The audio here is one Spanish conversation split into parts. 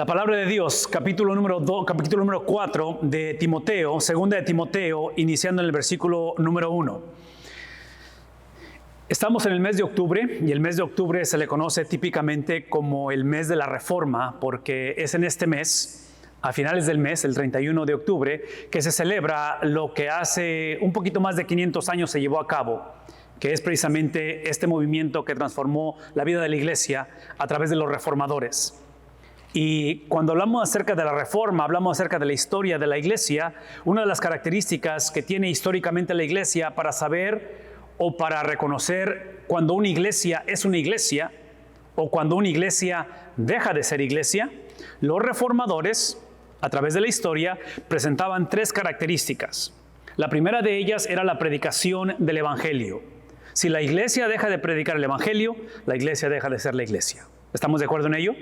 La palabra de Dios, capítulo número 4 de Timoteo, segunda de Timoteo, iniciando en el versículo número 1. Estamos en el mes de octubre y el mes de octubre se le conoce típicamente como el mes de la Reforma porque es en este mes, a finales del mes, el 31 de octubre, que se celebra lo que hace un poquito más de 500 años se llevó a cabo, que es precisamente este movimiento que transformó la vida de la iglesia a través de los reformadores. Y cuando hablamos acerca de la reforma, hablamos acerca de la historia de la iglesia. Una de las características que tiene históricamente la iglesia para saber o para reconocer cuando una iglesia es una iglesia o cuando una iglesia deja de ser iglesia, los reformadores, a través de la historia, presentaban tres características. La primera de ellas era la predicación del evangelio. Si la iglesia deja de predicar el evangelio, la iglesia deja de ser la iglesia. ¿Estamos de acuerdo en ello?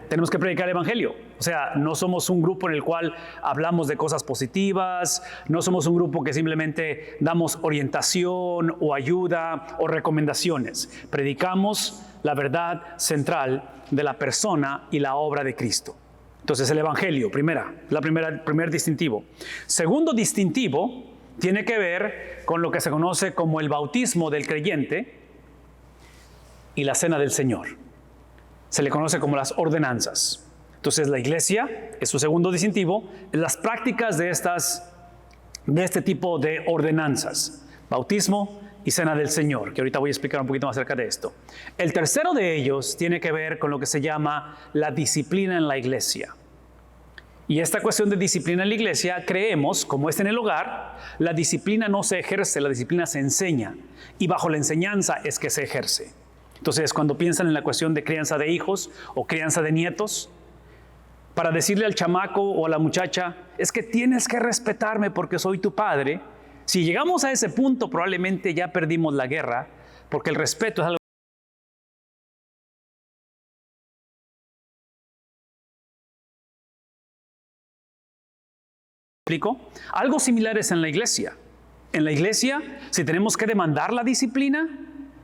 Tenemos que predicar el evangelio. O sea, no somos un grupo en el cual hablamos de cosas positivas, no somos un grupo que simplemente damos orientación o ayuda o recomendaciones. Predicamos la verdad central de la persona y la obra de Cristo. Entonces, el evangelio, primer distintivo. Segundo distintivo tiene que ver con lo que se conoce como el bautismo del creyente y la cena del Señor. Se le conoce como las ordenanzas. Entonces la iglesia, es su segundo distintivo, en las prácticas de este tipo de ordenanzas, bautismo y cena del Señor, que ahorita voy a explicar un poquito más acerca de esto. El tercero de ellos tiene que ver con lo que se llama la disciplina en la iglesia. Y esta cuestión de disciplina en la iglesia, creemos, como es en el hogar, la disciplina no se ejerce, la disciplina se enseña. Y bajo la enseñanza es que se ejerce. Entonces, cuando piensan en la cuestión de crianza de hijos o crianza de nietos, para decirle al chamaco o a la muchacha, es que tienes que respetarme porque soy tu padre, si llegamos a ese punto probablemente ya perdimos la guerra, porque el respeto es algo. ¿Explico? Algo similar es en la iglesia. En la iglesia, si tenemos que demandar la disciplina,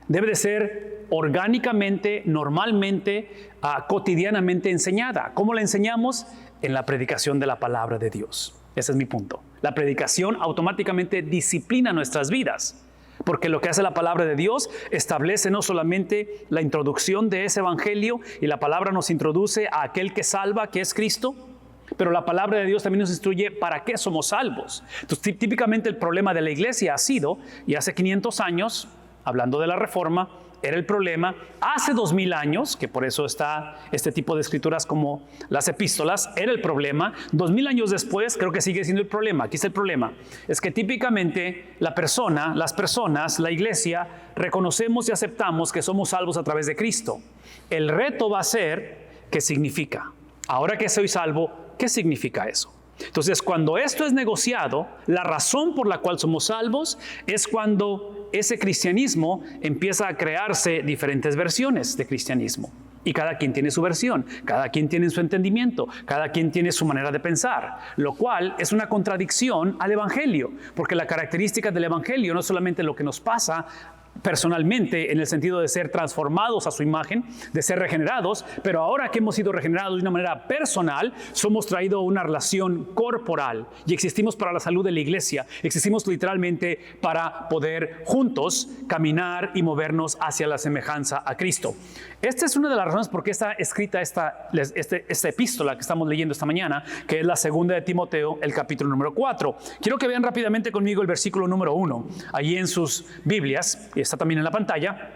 debe de ser orgánicamente, normalmente, cotidianamente enseñada. ¿Cómo la enseñamos? En la predicación de la palabra de Dios. Ese es mi punto. La predicación automáticamente disciplina nuestras vidas, porque lo que hace la palabra de Dios establece no solamente la introducción de ese evangelio, y la palabra nos introduce a aquel que salva, que es Cristo, pero la palabra de Dios también nos instruye para qué somos salvos. Entonces, típicamente el problema de la iglesia ha sido, y hace 500 años, hablando de la reforma, era el problema. Hace 2000 años, que por eso está este tipo de escrituras como las epístolas, era el problema. 2000 años después, creo que sigue siendo el problema. Aquí está el problema. Es que típicamente las personas, la iglesia, reconocemos y aceptamos que somos salvos a través de Cristo. El reto va a ser, ¿qué significa? Ahora que soy salvo, ¿qué significa eso? Entonces, cuando esto es negociado, la razón por la cual somos salvos es cuando ese cristianismo empieza a crearse diferentes versiones de cristianismo. Y cada quien tiene su versión, cada quien tiene su entendimiento, cada quien tiene su manera de pensar, lo cual es una contradicción al evangelio, porque la característica del evangelio no es solamente lo que nos pasa personalmente en el sentido de ser transformados a su imagen, de ser regenerados, pero ahora que hemos sido regenerados de una manera personal, somos traídos a una relación corporal y existimos para la salud de la iglesia, existimos literalmente para poder juntos caminar y movernos hacia la semejanza a Cristo. Esta es una de las razones por qué está escrita esta epístola que estamos leyendo esta mañana, que es la segunda de Timoteo, el capítulo número 4. Quiero que vean rápidamente conmigo el versículo número 1, allí en sus Biblias, y está también en la pantalla.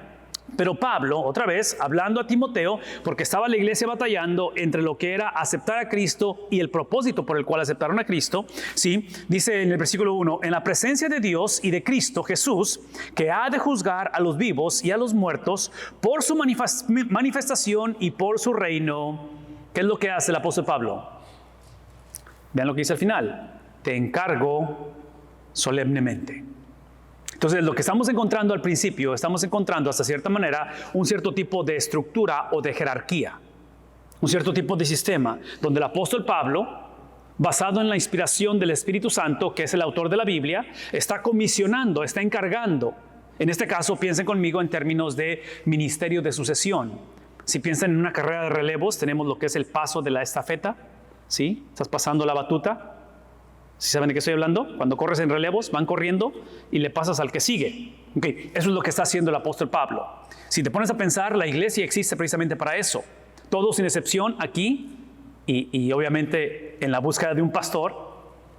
Pero Pablo, otra vez, hablando a Timoteo, porque estaba la iglesia batallando entre lo que era aceptar a Cristo y el propósito por el cual aceptaron a Cristo, ¿sí? Dice en el versículo 1, en la presencia de Dios y de Cristo Jesús, que ha de juzgar a los vivos y a los muertos por su manifestación y por su reino. ¿Qué es lo que hace el apóstol Pablo? Vean lo que dice al final. Te encargo solemnemente. Entonces, lo que estamos encontrando al principio, estamos encontrando hasta cierta manera un cierto tipo de estructura o de jerarquía, un cierto tipo de sistema, donde el apóstol Pablo, basado en la inspiración del Espíritu Santo, que es el autor de la Biblia, está comisionando, está encargando. En este caso, piensen conmigo en términos de ministerio de sucesión. Si piensan en una carrera de relevos, tenemos lo que es el paso de la estafeta, ¿sí? Estás pasando la batuta. ¿Sí saben de qué estoy hablando? Cuando corres en relevos, van corriendo y le pasas al que sigue. Okay. Eso es lo que está haciendo el apóstol Pablo. Si te pones a pensar, la iglesia existe precisamente para eso. Todos sin excepción aquí y obviamente en la búsqueda de un pastor,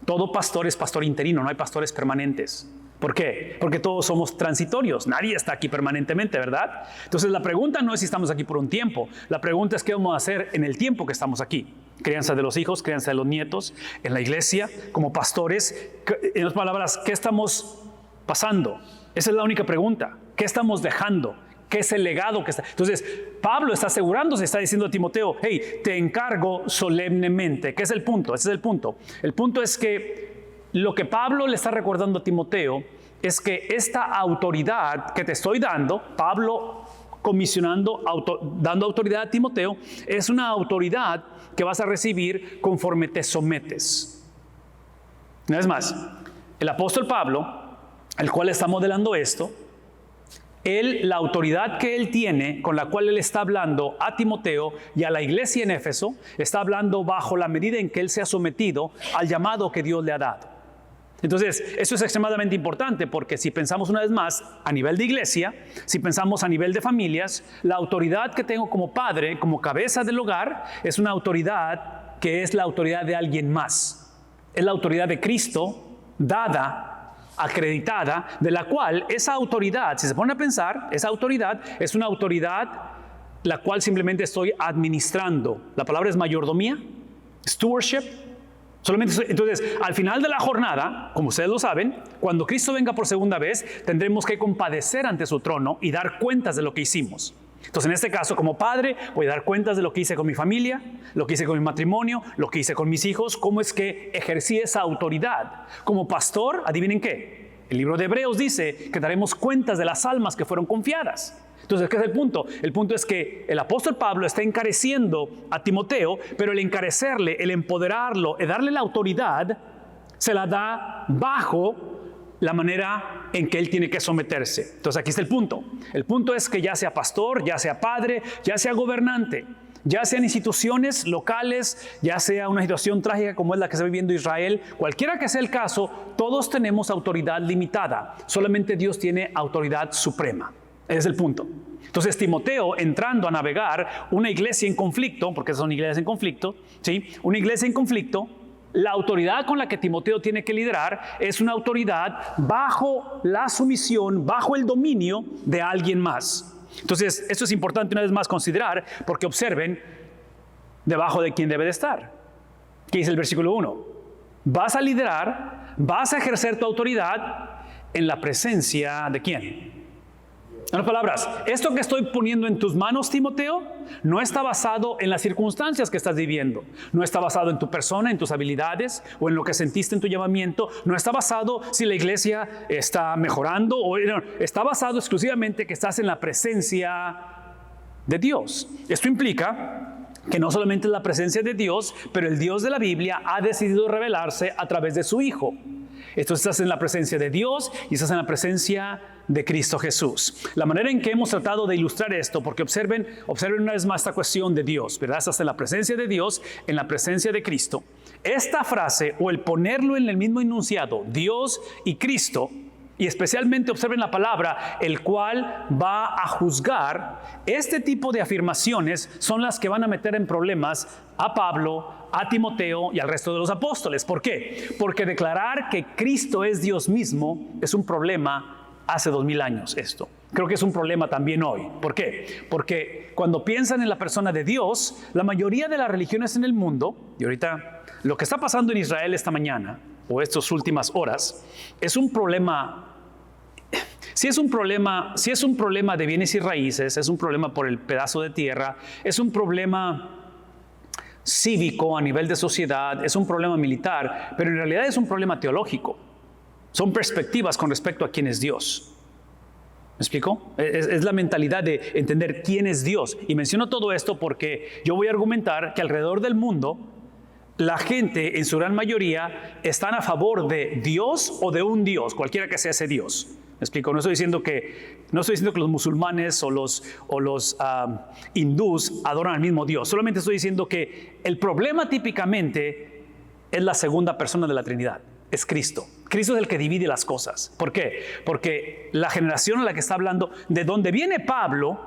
todo pastor es pastor interino, no hay pastores permanentes. ¿Por qué? Porque todos somos transitorios, nadie está aquí permanentemente, ¿verdad? Entonces la pregunta no es si estamos aquí por un tiempo, la pregunta es qué vamos a hacer en el tiempo que estamos aquí. Crianza de los hijos, crianza de los nietos, en la iglesia, como pastores. En otras palabras, ¿qué estamos pasando? Esa es la única pregunta. ¿Qué estamos dejando? ¿Qué es el legado que está? Entonces, Pablo está asegurándose, está diciendo a Timoteo, hey, te encargo solemnemente. ¿Qué es el punto? Ese es el punto. El punto es que lo que Pablo le está recordando a Timoteo es que esta autoridad que te estoy dando, Pablo comisionando, dando autoridad a Timoteo, es una autoridad que vas a recibir conforme te sometes. Una vez más, el apóstol Pablo, el cual está modelando esto, la autoridad que él tiene, con la cual él está hablando a Timoteo y a la iglesia en Éfeso, está hablando bajo la medida en que él se ha sometido al llamado que Dios le ha dado. Entonces, eso es extremadamente importante porque si pensamos una vez más a nivel de iglesia, si pensamos a nivel de familias, la autoridad que tengo como padre, como cabeza del hogar, es una autoridad que es la autoridad de alguien más. Es la autoridad de Cristo dada, acreditada, de la cual esa autoridad, si se pone a pensar, esa autoridad es una autoridad la cual simplemente estoy administrando. La palabra es mayordomía, stewardship. Entonces, al final de la jornada, como ustedes lo saben, cuando Cristo venga por segunda vez, tendremos que compadecer ante su trono y dar cuentas de lo que hicimos. Entonces, en este caso, como padre, voy a dar cuentas de lo que hice con mi familia, lo que hice con mi matrimonio, lo que hice con mis hijos, cómo es que ejercí esa autoridad. Como pastor, adivinen qué, el libro de Hebreos dice que daremos cuentas de las almas que fueron confiadas. Entonces, ¿qué es el punto? El punto es que el apóstol Pablo está encareciendo a Timoteo, pero el encarecerle, el empoderarlo, el darle la autoridad, se la da bajo la manera en que él tiene que someterse. Entonces, aquí está el punto. El punto es que ya sea pastor, ya sea padre, ya sea gobernante, ya sean instituciones locales, ya sea una situación trágica como es la que está viviendo Israel, cualquiera que sea el caso, todos tenemos autoridad limitada. Solamente Dios tiene autoridad suprema. Ese es el punto. Entonces Timoteo, entrando a navegar una iglesia en conflicto, porque son iglesias en conflicto, ¿sí? Una iglesia en conflicto, la autoridad con la que Timoteo tiene que liderar es una autoridad bajo la sumisión, bajo el dominio de alguien más. Entonces, esto es importante una vez más considerar, porque observen debajo de quién debe de estar. ¿Qué dice el versículo 1? Vas a liderar, vas a ejercer tu autoridad en la presencia ¿de quién? En otras palabras, esto que estoy poniendo en tus manos, Timoteo, no está basado en las circunstancias que estás viviendo. No está basado en tu persona, en tus habilidades o en lo que sentiste en tu llamamiento. No está basado si la iglesia está mejorando. No, está basado exclusivamente que estás en la presencia de Dios. Esto implica que no solamente es la presencia de Dios, pero el Dios de la Biblia ha decidido revelarse a través de su Hijo. Entonces estás en la presencia de Dios y estás en la presencia de Cristo Jesús. La manera en que hemos tratado de ilustrar esto, porque observen una vez más esta cuestión de Dios, ¿verdad? Estás en la presencia de Dios, en la presencia de Cristo. Esta frase o el ponerlo en el mismo enunciado, Dios y Cristo, y especialmente observen la palabra, el cual va a juzgar, este tipo de afirmaciones son las que van a meter en problemas a Pablo, a Timoteo y al resto de los apóstoles. ¿Por qué? Porque declarar que Cristo es Dios mismo es un problema hace 2000 años esto. Creo que es un problema también hoy. ¿Por qué? Porque cuando piensan en la persona de Dios, la mayoría de las religiones en el mundo, y ahorita lo que está pasando en Israel esta mañana, o estas últimas horas, es un problema. Si es un problema de bienes y raíces, es un problema por el pedazo de tierra, es un problema cívico a nivel de sociedad, es un problema militar, pero en realidad es un problema teológico. Son perspectivas con respecto a quién es Dios. ¿Me explico? Es la mentalidad de entender quién es Dios. Y menciono todo esto porque yo voy a argumentar que alrededor del mundo, la gente en su gran mayoría están a favor de Dios o de un Dios, cualquiera que sea ese Dios. ¿Me explico? No estoy diciendo que los musulmanes o los hindús adoran al mismo Dios. Solamente estoy diciendo que el problema típicamente es la segunda persona de la Trinidad. Es Cristo. Cristo es el que divide las cosas. ¿Por qué? Porque la generación a la que está hablando, de donde viene Pablo,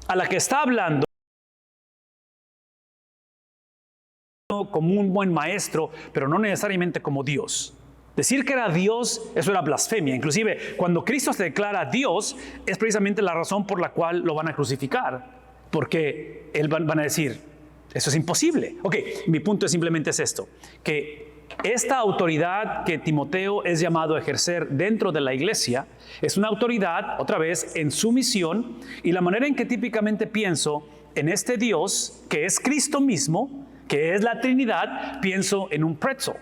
a la que está hablando como un buen maestro, pero no necesariamente como Dios. Decir que era Dios, eso era blasfemia. Inclusive, cuando Cristo se declara Dios, es precisamente la razón por la cual lo van a crucificar. Porque van a decir, eso es imposible. Ok, mi punto simplemente es esto, que esta autoridad que Timoteo es llamado a ejercer dentro de la iglesia, es una autoridad, otra vez, en su misión, y la manera en que típicamente pienso en este Dios, que es Cristo mismo, que es la Trinidad, pienso en un pretzel.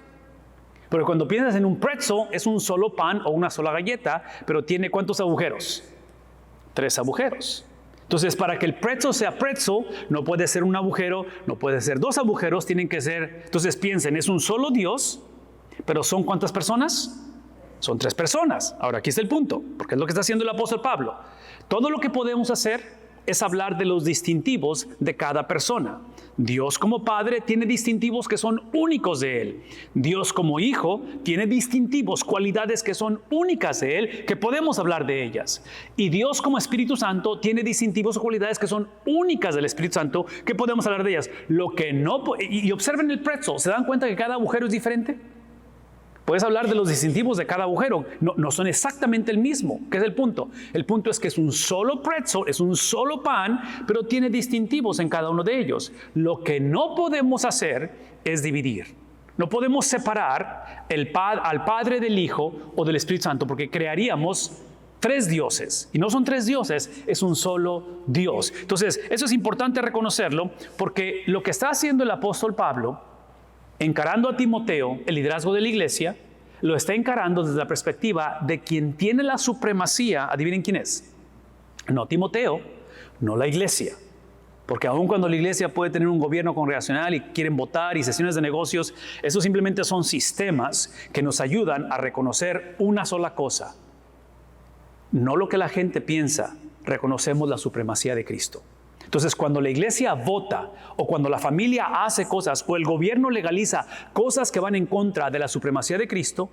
Pero cuando piensas en un pretzel, es un solo pan o una sola galleta, pero tiene ¿cuántos agujeros? 3 agujeros. Entonces, para que el pretzel sea pretzel, no puede ser un agujero, no puede ser 2 agujeros, tienen que ser... Entonces piensen, es un solo Dios, pero ¿son cuántas personas? Son 3 personas. Ahora, aquí está el punto, porque es lo que está haciendo el apóstol Pablo. Todo lo que podemos hacer es hablar de los distintivos de cada persona. Dios como Padre tiene distintivos que son únicos de Él. Dios como Hijo tiene distintivos, cualidades que son únicas de Él, que podemos hablar de ellas. Y Dios como Espíritu Santo tiene distintivos o cualidades que son únicas del Espíritu Santo, que podemos hablar de ellas. Lo que no... Y observen el pretzel, ¿se dan cuenta que cada agujero es diferente? Puedes hablar de los distintivos de cada agujero. No son exactamente el mismo. ¿Qué es el punto? El punto es que es un solo pretzel, es un solo pan, pero tiene distintivos en cada uno de ellos. Lo que no podemos hacer es dividir. No podemos separar al Padre del Hijo o del Espíritu Santo, porque crearíamos 3 dioses. Y no son 3 dioses, es un solo Dios. Entonces, eso es importante reconocerlo, porque lo que está haciendo el apóstol Pablo, encarando a Timoteo, el liderazgo de la iglesia, lo está encarando desde la perspectiva de quien tiene la supremacía. Adivinen quién es. No Timoteo, no la iglesia. Porque aun cuando la iglesia puede tener un gobierno congregacional y quieren votar y sesiones de negocios, esos simplemente son sistemas que nos ayudan a reconocer una sola cosa. No lo que la gente piensa, reconocemos la supremacía de Cristo. Entonces, cuando la iglesia vota o cuando la familia hace cosas o el gobierno legaliza cosas que van en contra de la supremacía de Cristo,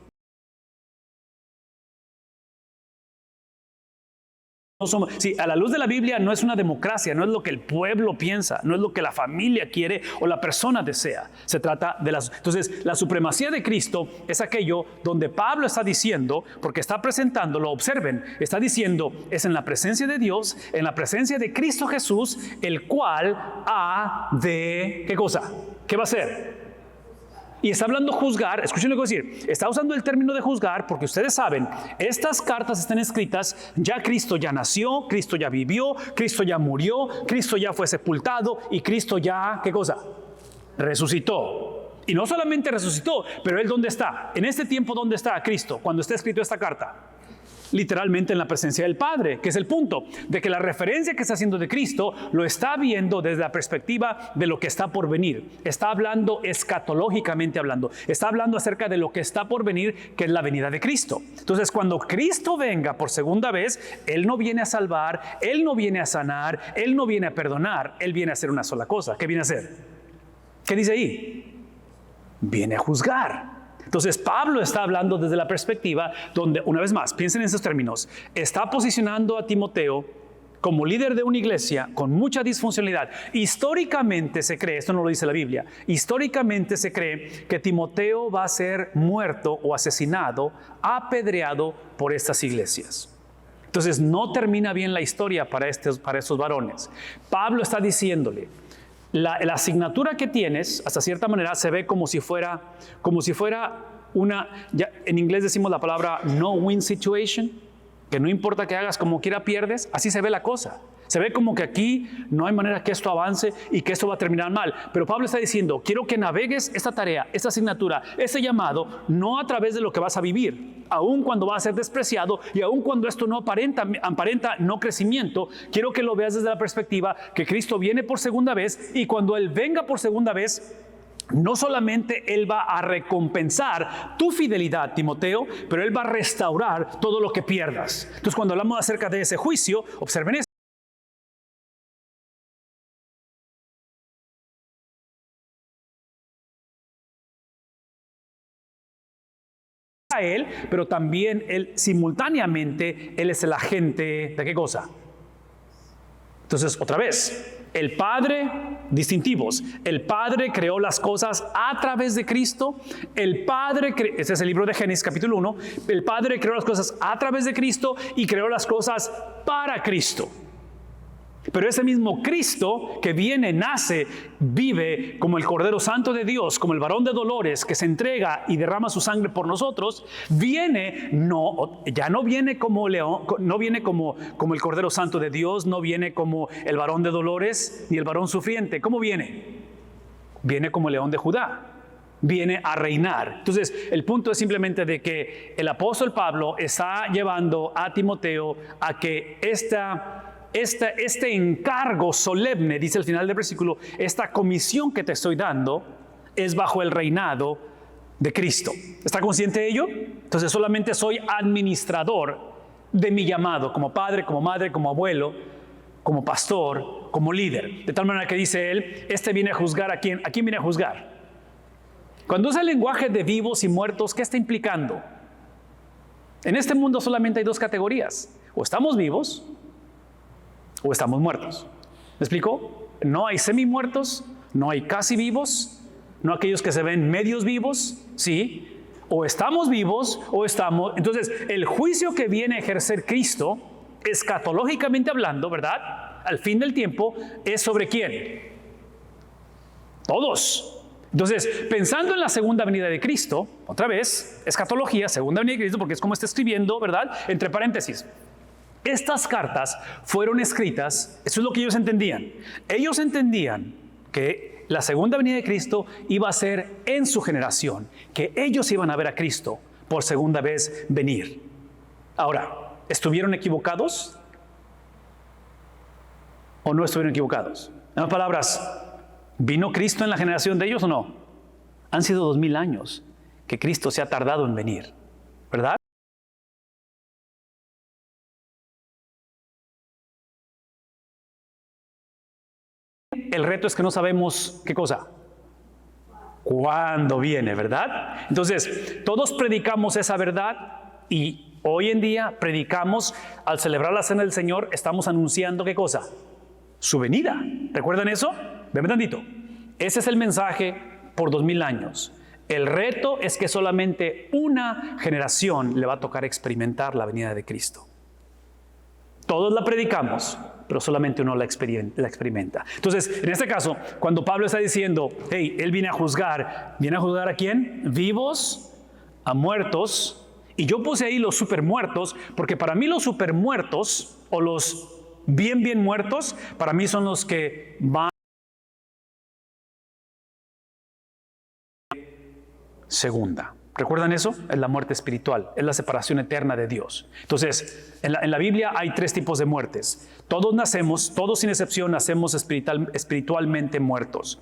sí, a la luz de la Biblia no es una democracia, no es lo que el pueblo piensa, no es lo que la familia quiere o la persona desea. Se trata de Entonces, la supremacía de Cristo es aquello donde Pablo está diciendo, porque está presentándolo, observen, está diciendo, es en la presencia de Dios, en la presencia de Cristo Jesús, el cual ha de... ¿Qué cosa? ¿Qué va a hacer? Y está hablando juzgar, escuchen lo que voy a decir, está usando el término de juzgar porque ustedes saben, estas cartas están escritas, ya Cristo ya nació, Cristo ya vivió, Cristo ya murió, Cristo ya fue sepultado y Cristo ya, ¿qué cosa? Resucitó. Y no solamente resucitó, pero Él ¿dónde está? En este tiempo, ¿dónde está Cristo cuando está escrito esta carta? Literalmente en la presencia del Padre, que es el punto, de que la referencia que está haciendo de Cristo lo está viendo desde la perspectiva de lo que está por venir. Está hablando escatológicamente hablando, está hablando acerca de lo que está por venir, que es la venida de Cristo. Entonces, cuando Cristo venga por segunda vez, Él no viene a salvar, Él no viene a sanar, Él no viene a perdonar, Él viene a hacer una sola cosa. ¿Qué viene a hacer? ¿Qué dice ahí? Viene a juzgar. Entonces Pablo está hablando desde la perspectiva donde, una vez más, piensen en esos términos, está posicionando a Timoteo como líder de una iglesia con mucha disfuncionalidad. Históricamente se cree, esto no lo dice la Biblia, históricamente se cree que Timoteo va a ser muerto o asesinado, apedreado por estas iglesias. Entonces no termina bien la historia para estos varones. Pablo está diciéndole, la asignatura que tienes, hasta cierta manera, se ve como si fuera una, en inglés decimos la palabra no-win situation, que no importa que hagas como quiera pierdes, así se ve la cosa. Se ve como que aquí no hay manera que esto avance y que esto va a terminar mal. Pero Pablo está diciendo, quiero que navegues esta tarea, esta asignatura, este llamado, no a través de lo que vas a vivir, aun cuando va a ser despreciado y aun cuando esto no aparenta no crecimiento. Quiero que lo veas desde la perspectiva que Cristo viene por segunda vez y cuando Él venga por segunda vez, no solamente Él va a recompensar tu fidelidad, Timoteo, pero Él va a restaurar todo lo que pierdas. Entonces, cuando hablamos acerca de ese juicio, observen esto. A Él, pero también Él simultáneamente, Él es el agente ¿de qué cosa? Entonces, otra vez, el Padre, distintivos, el Padre creó las cosas a través de Cristo, ese es el libro de Génesis capítulo 1, el Padre creó las cosas a través de Cristo y creó las cosas para Cristo. Pero ese mismo Cristo que viene, nace, vive como el Cordero Santo de Dios, como el varón de dolores que se entrega y derrama su sangre por nosotros, ya no viene como león, no viene como el Cordero Santo de Dios, no viene como el varón de dolores ni el varón sufriente. ¿Cómo viene? Viene como el león de Judá. Viene a reinar. Entonces, el punto es simplemente de que el apóstol Pablo está llevando a Timoteo a que este encargo solemne, dice al final del versículo, esta comisión que te estoy dando es bajo el reinado de Cristo. ¿Está consciente de ello? Entonces solamente soy administrador de mi llamado como padre, como madre, como abuelo, como pastor, como líder. De tal manera que dice él, viene a juzgar ¿a quién? ¿A quién viene a juzgar? Cuando usa el lenguaje de vivos y muertos, ¿qué está implicando? En este mundo solamente hay dos categorías. O estamos vivos o estamos muertos. ¿Me explico? No hay semi-muertos, no hay casi vivos, no aquellos que se ven medios vivos, ¿sí? O estamos vivos o estamos... Entonces, el juicio que viene a ejercer Cristo, escatológicamente hablando, ¿verdad? Al fin del tiempo, ¿es sobre quién? Todos. Entonces, pensando en la segunda venida de Cristo, otra vez, escatología, segunda venida de Cristo, porque es como está escribiendo, ¿verdad? Entre paréntesis. Estas cartas fueron escritas, eso es lo que ellos entendían. Ellos entendían que la segunda venida de Cristo iba a ser en su generación, que ellos iban a ver a Cristo por segunda vez venir. Ahora, ¿estuvieron equivocados o no estuvieron equivocados? En otras palabras, ¿vino Cristo en la generación de ellos o no? Han sido 2000 años que Cristo se ha tardado en venir, ¿verdad? El reto es que no sabemos qué cosa, cuándo viene, ¿verdad? Entonces, todos predicamos esa verdad y hoy en día predicamos, al celebrar la cena del Señor, estamos anunciando ¿qué cosa? Su venida. ¿Recuerdan eso? Ven tantito. Ese es el mensaje por 2000 años. El reto es que solamente una generación le va a tocar experimentar la venida de Cristo. Todos la predicamos, pero solamente uno la experimenta. Entonces, en este caso, cuando Pablo está diciendo, hey, él viene a juzgar ¿a quién? Vivos, a muertos. Y yo puse ahí los supermuertos, porque para mí los supermuertos, o los bien muertos, para mí son los que van segunda. ¿Recuerdan eso? Es la muerte espiritual, es la separación eterna de Dios. Entonces, en la Biblia hay tres tipos de muertes. Todos nacemos, todos sin excepción, nacemos espiritualmente muertos.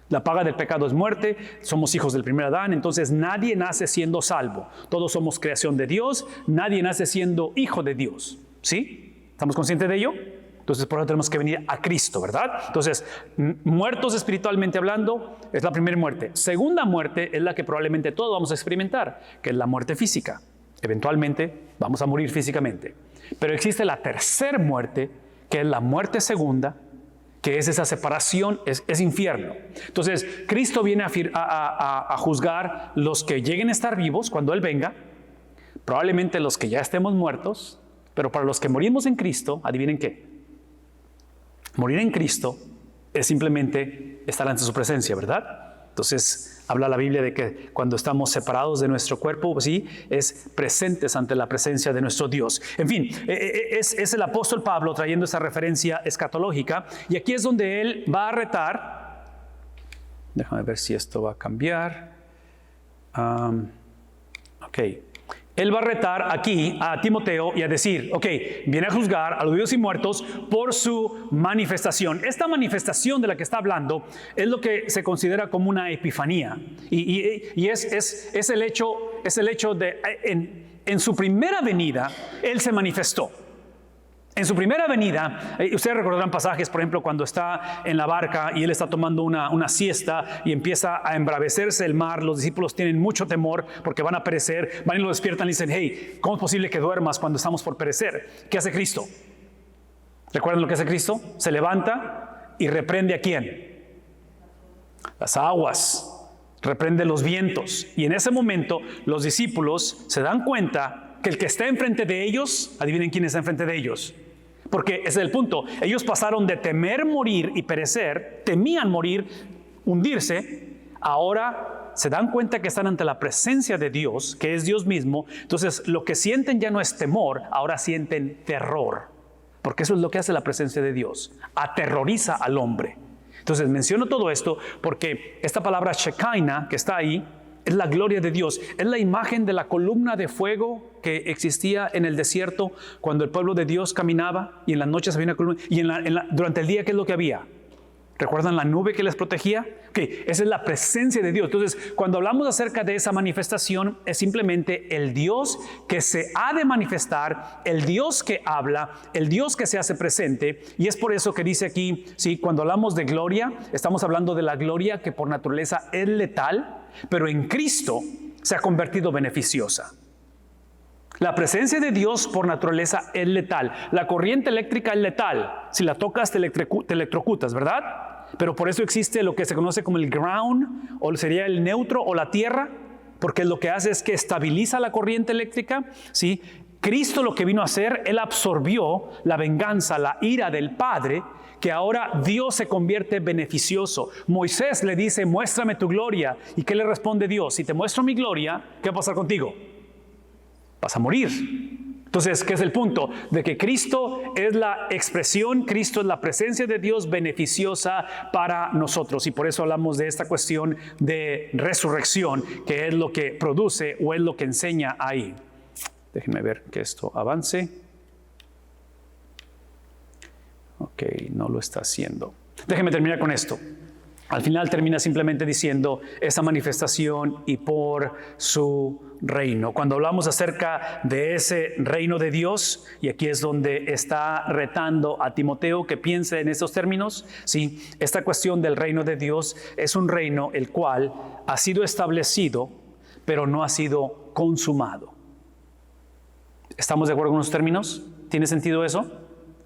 La paga del pecado es muerte, somos hijos del primer Adán, entonces nadie nace siendo salvo. Todos somos creación de Dios, nadie nace siendo hijo de Dios. ¿Sí? ¿Estamos conscientes de ello? Entonces, por eso tenemos que venir a Cristo, ¿verdad? Entonces, muertos espiritualmente hablando, es la primera muerte. Segunda muerte es la que probablemente todos vamos a experimentar, que es la muerte física. Eventualmente vamos a morir físicamente. Pero existe la tercera muerte, que es la muerte segunda, que es esa separación, es infierno. Entonces, Cristo viene a juzgar los que lleguen a estar vivos cuando Él venga, probablemente los que ya estemos muertos, pero para los que morimos en Cristo, adivinen qué. Morir en Cristo es simplemente estar ante su presencia, ¿verdad? Entonces, habla la Biblia de que cuando estamos separados de nuestro cuerpo, pues sí, es presentes ante la presencia de nuestro Dios. En fin, es el apóstol Pablo trayendo esa referencia escatológica. Y aquí es donde él va a retar. Déjame ver si esto va a cambiar. Ok. Él va a retar aquí a Timoteo y a decir, ok, viene a juzgar a los vivos y muertos por su manifestación. Esta manifestación de la que está hablando es lo que se considera como una epifanía. Y es el hecho de, en su primera venida, Él se manifestó. En su primera venida, ustedes recordarán pasajes, por ejemplo, cuando está en la barca y él está tomando una siesta y empieza a embravecerse el mar. Los discípulos tienen mucho temor porque van a perecer. Van y lo despiertan y dicen, hey, ¿cómo es posible que duermas cuando estamos por perecer? ¿Qué hace Cristo? ¿Recuerdan lo que hace Cristo? Se levanta y reprende ¿a quién? Las aguas, reprende los vientos. Y en ese momento los discípulos se dan cuenta que el que está enfrente de ellos, adivinen quién está enfrente de ellos. Porque ese es el punto. Ellos pasaron de temer morir y perecer, temían morir, hundirse. Ahora se dan cuenta que están ante la presencia de Dios, que es Dios mismo. Entonces lo que sienten ya no es temor, ahora sienten terror. Porque eso es lo que hace la presencia de Dios. Aterroriza al hombre. Entonces menciono todo esto porque esta palabra Shekinah que está ahí, es la gloria de Dios, es la imagen de la columna de fuego que existía en el desierto cuando el pueblo de Dios caminaba y en las noches había una columna y durante el día ¿qué es lo que había? ¿Recuerdan la nube que les protegía? Esa es la presencia de Dios. Entonces, cuando hablamos acerca de esa manifestación, es simplemente el Dios que se ha de manifestar, el Dios que habla, el Dios que se hace presente. Y es por eso que dice aquí, ¿sí? Cuando hablamos de gloria, estamos hablando de la gloria que por naturaleza es letal, pero en Cristo se ha convertido beneficiosa. La presencia de Dios por naturaleza es letal. La corriente eléctrica es letal. Si la tocas te electrocutas, ¿verdad? Pero por eso existe lo que se conoce como el ground, o sería el neutro o la tierra, porque lo que hace es que estabiliza la corriente eléctrica, ¿sí? Cristo lo que vino a hacer, Él absorbió la venganza, la ira del Padre, que ahora Dios se convierte beneficioso. Moisés le dice, muéstrame tu gloria. ¿Y qué le responde Dios? Si te muestro mi gloria, ¿qué va a pasar contigo? Vas a morir. Entonces, ¿qué es el punto? De que Cristo es la expresión, Cristo es la presencia de Dios beneficiosa para nosotros. Y por eso hablamos de esta cuestión de resurrección, que es lo que produce o es lo que enseña ahí. Déjenme ver que esto avance. Ok, no lo está haciendo. Déjenme terminar con esto. Al final termina simplemente diciendo esa manifestación y por su reino. Cuando hablamos acerca de ese reino de Dios, y aquí es donde está retando a Timoteo que piense en estos términos, sí, esta cuestión del reino de Dios es un reino el cual ha sido establecido, pero no ha sido consumado. ¿Estamos de acuerdo con los términos? ¿Tiene sentido eso?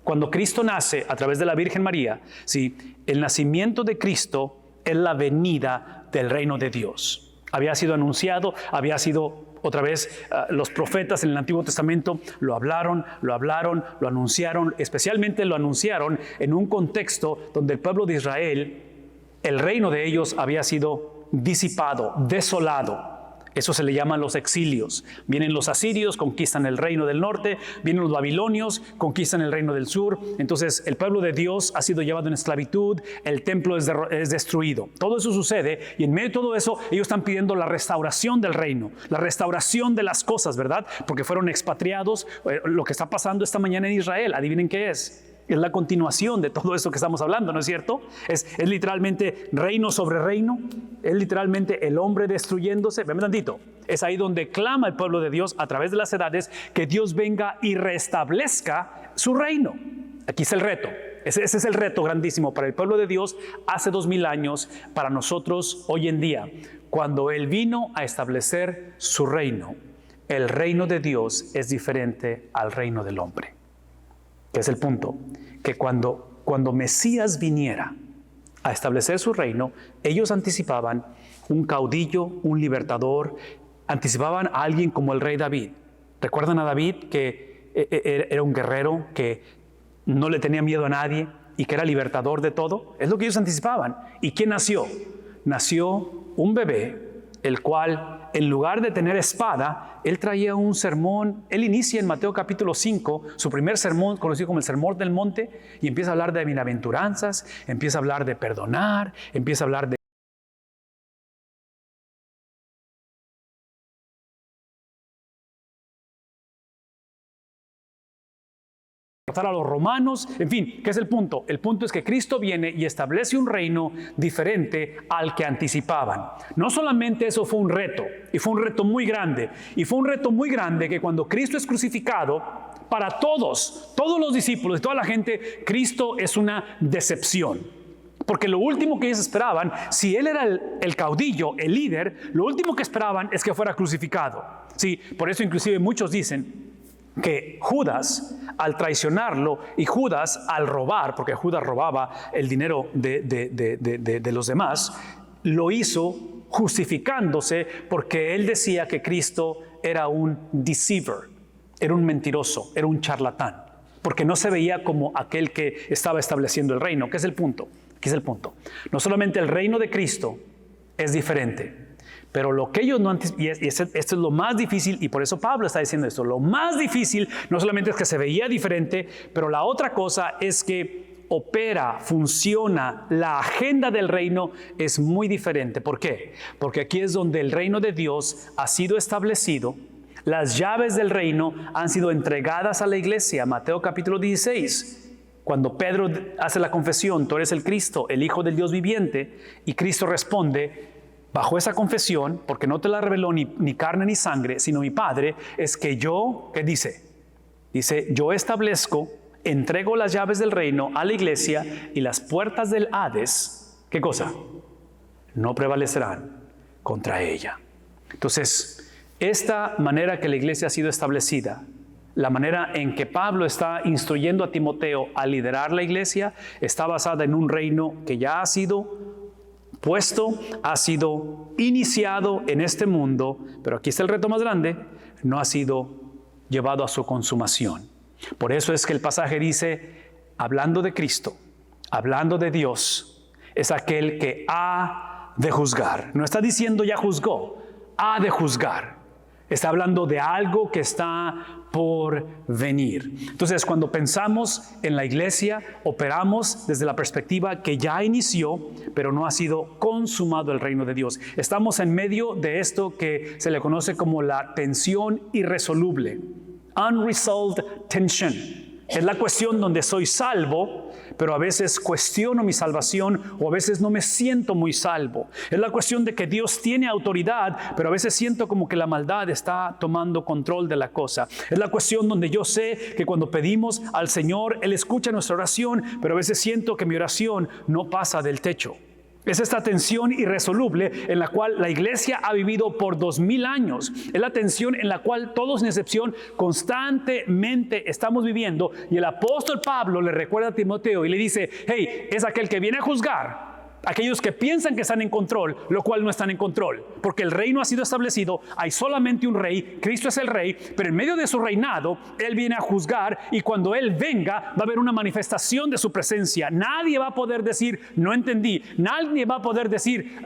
Cuando Cristo nace a través de la Virgen María, ¿sí? El nacimiento de Cristo es la venida del reino de Dios. Había sido anunciado, había sido otra vez los profetas en el Antiguo Testamento lo hablaron, lo anunciaron, especialmente lo anunciaron en un contexto donde el pueblo de Israel, el reino de ellos había sido disipado, desolado. Eso se le llaman los exilios. Vienen los asirios, conquistan el reino del norte, vienen los babilonios, conquistan el reino del sur. Entonces el pueblo de Dios ha sido llevado en esclavitud, el templo es destruido. Todo eso sucede y en medio de todo eso ellos están pidiendo la restauración del reino, la restauración de las cosas, ¿verdad? Porque fueron expatriados. Lo que está pasando esta mañana en Israel, adivinen qué es. Es la continuación de todo eso que estamos hablando, ¿no es cierto? Es literalmente reino sobre reino, es literalmente el hombre destruyéndose. Ven tantito. Es ahí donde clama el pueblo de Dios a través de las edades que Dios venga y restablezca su reino. Aquí es el reto. Ese es el reto grandísimo para el pueblo de Dios hace 2000 años, para nosotros hoy en día, cuando Él vino a establecer su reino. El reino de Dios es diferente al reino del hombre. Que es el punto, que cuando Mesías viniera a establecer su reino, ellos anticipaban un caudillo, un libertador, anticipaban a alguien como el rey David. ¿Recuerdan a David que era un guerrero, que no le tenía miedo a nadie y que era libertador de todo? Es lo que ellos anticipaban. ¿Y quién nació? Nació un bebé, el cual, en lugar de tener espada, él traía un sermón. Él inicia en Mateo capítulo 5, su primer sermón, conocido como el Sermón del Monte, y empieza a hablar de bienaventuranzas, empieza a hablar de perdonar, empieza a hablar de derrotar a los romanos. En fin, ¿qué es el punto? El punto es que Cristo viene y establece un reino diferente al que anticipaban. No solamente eso fue un reto, y fue un reto muy grande, y fue un reto muy grande que cuando Cristo es crucificado, para todos los discípulos y toda la gente, Cristo es una decepción. Porque lo último que ellos esperaban, si Él era el caudillo, el líder, lo último que esperaban es que fuera crucificado. Sí, por eso inclusive muchos dicen que Judas, al traicionarlo, y Judas al robar, porque Judas robaba el dinero de los demás, lo hizo justificándose porque él decía que Cristo era un deceiver, era un mentiroso, era un charlatán, porque no se veía como aquel que estaba estableciendo el reino. ¿Qué es el punto? Aquí es el punto. No solamente el reino de Cristo es diferente, pero lo que ellos no anticipaban, y esto es lo más difícil, y por eso Pablo está diciendo esto, lo más difícil no solamente es que se veía diferente, pero la otra cosa es que opera, funciona, la agenda del reino es muy diferente. ¿Por qué? Porque aquí es donde el reino de Dios ha sido establecido, las llaves del reino han sido entregadas a la iglesia. Mateo capítulo 16, cuando Pedro hace la confesión, tú eres el Cristo, el Hijo del Dios viviente, y Cristo responde, bajo esa confesión, porque no te la reveló ni carne ni sangre, sino mi Padre, es que yo, ¿qué dice? Dice, yo establezco, entrego las llaves del reino a la iglesia y las puertas del Hades, ¿qué cosa? No prevalecerán contra ella. Entonces, esta manera que la iglesia ha sido establecida, la manera en que Pablo está instruyendo a Timoteo a liderar la iglesia, está basada en un reino que ya ha sido puesto, ha sido iniciado en este mundo, pero aquí está el reto más grande, no ha sido llevado a su consumación. Por eso es que el pasaje dice, hablando de Cristo, hablando de Dios, es aquel que ha de juzgar. No está diciendo ya juzgó, ha de juzgar. Está hablando de algo que está por venir. Entonces, cuando pensamos en la iglesia, operamos desde la perspectiva que ya inició, pero no ha sido consumado el reino de Dios. Estamos en medio de esto que se le conoce como la tensión irresoluble, unresolved tension. Es la cuestión donde soy salvo, pero a veces cuestiono mi salvación o a veces no me siento muy salvo. Es la cuestión de que Dios tiene autoridad, pero a veces siento como que la maldad está tomando control de la cosa. Es la cuestión donde yo sé que cuando pedimos al Señor, Él escucha nuestra oración, pero a veces siento que mi oración no pasa del techo. Es esta tensión irresoluble en la cual la iglesia ha vivido por 2000 años. Es la tensión en la cual todos sin excepción constantemente estamos viviendo. Y el apóstol Pablo le recuerda a Timoteo y le dice, hey, es aquel que viene a juzgar aquellos que piensan que están en control, lo cual no están en control, porque el reino ha sido establecido, hay solamente un rey, Cristo es el rey, pero en medio de su reinado, Él viene a juzgar y cuando Él venga va a haber una manifestación de su presencia. Nadie va a poder decir, no entendí, nadie va a poder decir,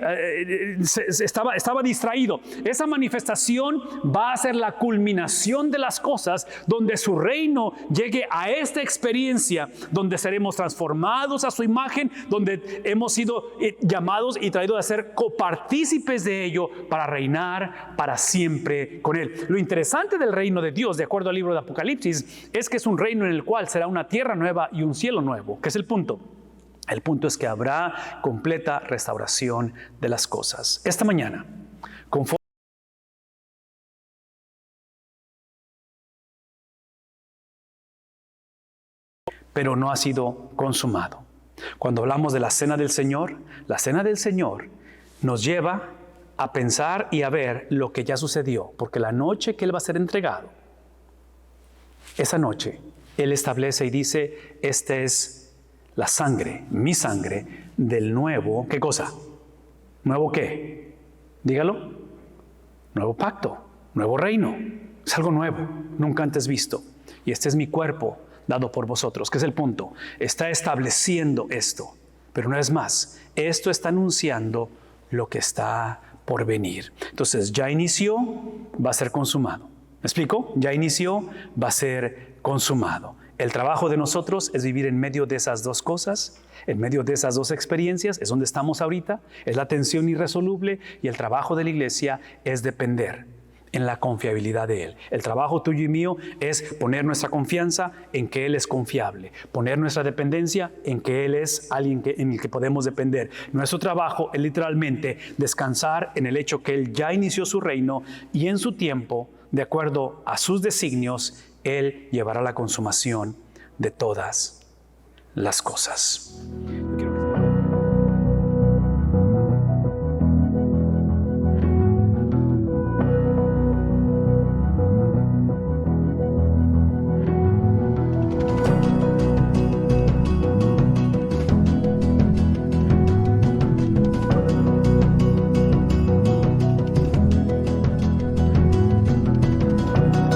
estaba distraído. Esa manifestación va a ser la culminación de las cosas, donde su reino llegue a esta experiencia, donde seremos transformados a su imagen, donde hemos sido llamados y traídos a ser copartícipes de ello para reinar para siempre con Él. Lo interesante del reino de Dios, de acuerdo al libro de Apocalipsis, es que es un reino en el cual será una tierra nueva y un cielo nuevo. ¿Qué es el punto? El punto es que habrá completa restauración de las cosas. Esta mañana, conforme pero no ha sido consumado. Cuando hablamos de la cena del Señor nos lleva a pensar y a ver lo que ya sucedió, porque la noche que Él va a ser entregado, esa noche Él establece y dice, esta es la sangre, mi sangre, del nuevo, ¿qué cosa? ¿Nuevo qué? Dígalo. Nuevo pacto, nuevo reino. Es algo nuevo, nunca antes visto. Y este es mi cuerpo, dado por vosotros. ¿Qué es el punto? Está estableciendo esto. Pero una vez más, esto está anunciando lo que está por venir. Entonces, ya inició, va a ser consumado. ¿Me explico? Ya inició, va a ser consumado. El trabajo de nosotros es vivir en medio de esas dos cosas, en medio de esas dos experiencias, es donde estamos ahorita, es la tensión irresoluble, y el trabajo de la iglesia es depender en la confiabilidad de Él. El trabajo tuyo y mío es poner nuestra confianza en que Él es confiable, poner nuestra dependencia en que Él es alguien en el que podemos depender. Nuestro trabajo es literalmente descansar en el hecho que Él ya inició su reino y en su tiempo, de acuerdo a sus designios, Él llevará la consumación de todas las cosas.